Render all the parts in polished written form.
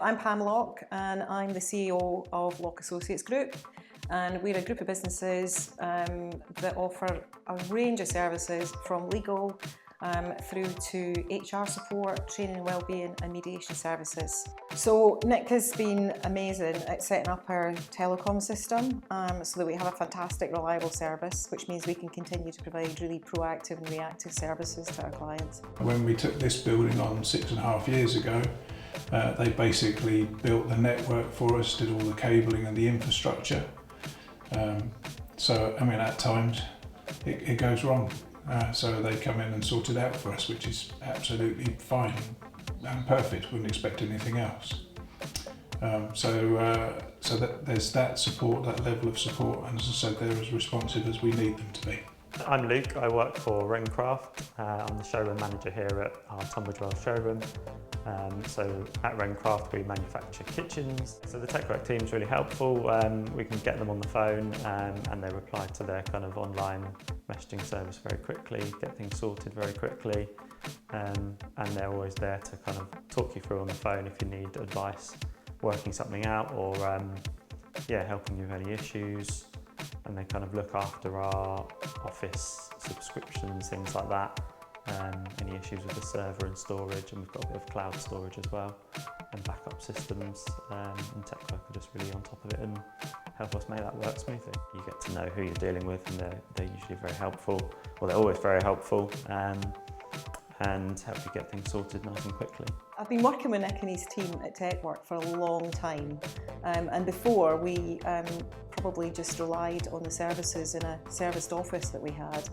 I'm Pam Loch and I'm the CEO of Loch Associates Group, and we're a group of businesses that offer a range of services from legal through to HR support, training and wellbeing and mediation services. So Nick has been amazing at setting up our telecom system so that we have a fantastic, reliable service, which means we can continue to provide really proactive and reactive services to our clients. When we took this building on 6.5 years ago, they basically built the network for us, did all the cabling and the infrastructure. So, I mean, at times it goes wrong. So they come in and sort it out for us, which is absolutely fine and perfect. Wouldn't expect anything else. So there's that support, that level of support, and as I said, they're as responsive as we need them to be. I'm Luke. I work for Rencraft. I'm the showroom manager here at our Tunbridge Wells showroom. So at Rencraft we manufacture kitchens. So the tecwork team is really helpful. We can get them on the phone and they reply to their kind of online messaging service very quickly, get things sorted very quickly, and they're always there to kind of talk you through on the phone if you need advice, working something out, or helping you with any issues. And they kind of look after our office subscriptions, things like that. Any issues with the server and storage, and we've got a bit of cloud storage as well, and backup systems, and tecwork are just really on top of it and help us make that work smoothly. You get to know who you're dealing with, and they're usually very helpful, well, they're always very helpful, and help you get things sorted nice and quickly. I've been working with Nick and his team at tecwork for a long time, and before we probably just relied on the services in a serviced office that we had.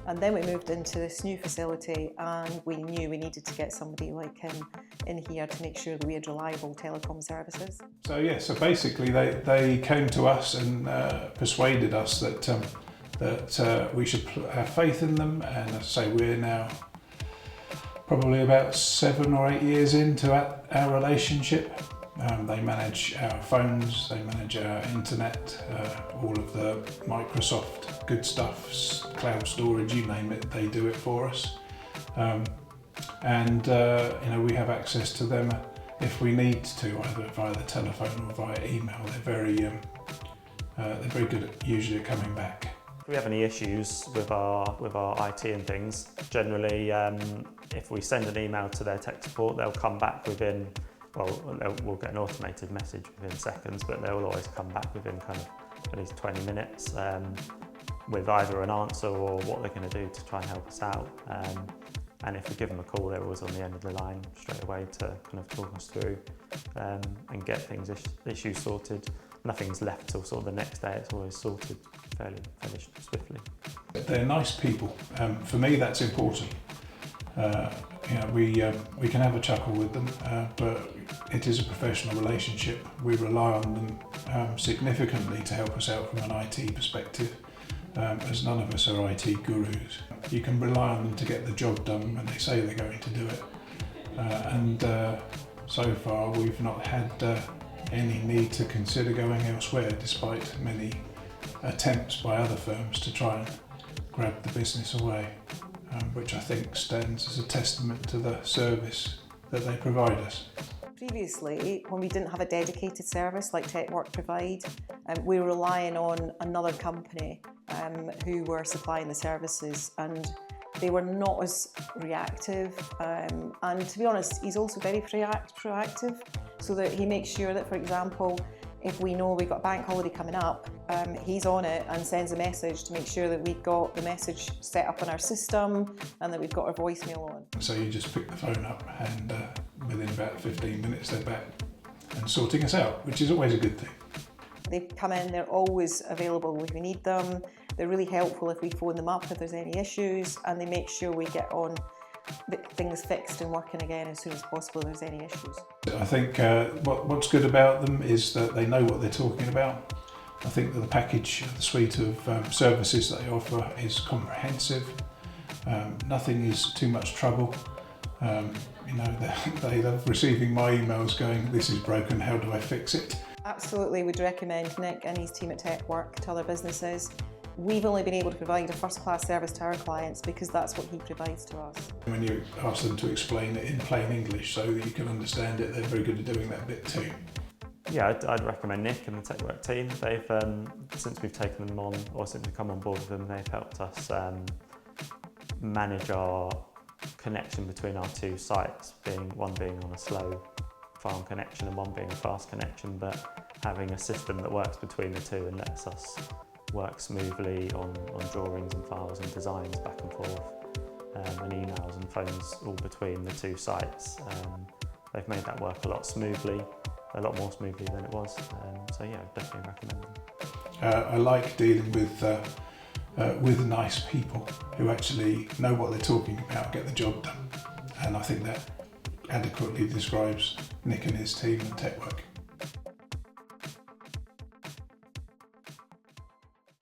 And then we moved into this new facility and we knew we needed to get somebody like him in here to make sure that we had reliable telecom services. So basically they came to us and persuaded us that we should have faith in them, and as I say, we're now probably about 7 or 8 years into our relationship. They manage our phones, they manage our internet, all of the Microsoft good stuff, cloud storage, you name it, they do it for us. We have access to them if we need to, either via the telephone or via email. They're very good usually at coming back. If we have any issues with our IT and things, generally if we send an email to their tech support, they'll come back within, we'll get an automated message within seconds, but they'll always come back within kind of at least 20 minutes with either an answer or what they're going to do to try and help us out. And if we give them a call, they're always on the end of the line straight away to kind of talk us through and get issues sorted. Nothing's left till sort of the next day, it's always sorted fairly swiftly. They're nice people. For me, that's important. We can have a chuckle with them, but it is a professional relationship. We rely on them significantly to help us out from an IT perspective, as none of us are IT gurus. You can rely on them to get the job done when they say they're going to do it. So far we've not had any need to consider going elsewhere, despite many attempts by other firms to try and grab the business away. Which I think stands as a testament to the service that they provide us. Previously, when we didn't have a dedicated service like tecwork provide, we were relying on another company who were supplying the services, and they were not as reactive. And to be honest, he's also very proactive, so that he makes sure that, for example, if we know we've got a bank holiday coming up, he's on it and sends a message to make sure that we've got the message set up on our system and that we've got our voicemail on. So you just pick the phone up and within about 15 minutes they're back and sorting us out, which is always a good thing. They come in, they're always available if we need them. They're really helpful if we phone them up if there's any issues, and they make sure we get on things fixed and working again as soon as possible if there's any issues. I think what's good about them is that they know what they're talking about. I think that the package, the suite of services that they offer is comprehensive. Nothing is too much trouble. They love receiving my emails going, "This is broken, how do I fix it?" Absolutely, would recommend Nick and his team at tecwork to other businesses. we've only been able to provide a first-class service to our clients because that's what he provides to us. When you ask them to explain it in plain English so that you can understand it, they're very good at doing that bit too. Yeah, I'd recommend Nick and the tecwork team. They've, since we've taken them on, or since we've come on board with them, they've helped us manage our connection between our two sites, one being on a slow farm connection and one being a fast connection, but having a system that works between the two and lets us work smoothly on drawings and files and designs back and forth, and emails and phones all between the two sites. They've made that work a lot more smoothly than it was. So yeah, I'd definitely recommend them. I like dealing with nice people who actually know what they're talking about, get the job done, and I think that adequately describes Nick and his team and tecwork.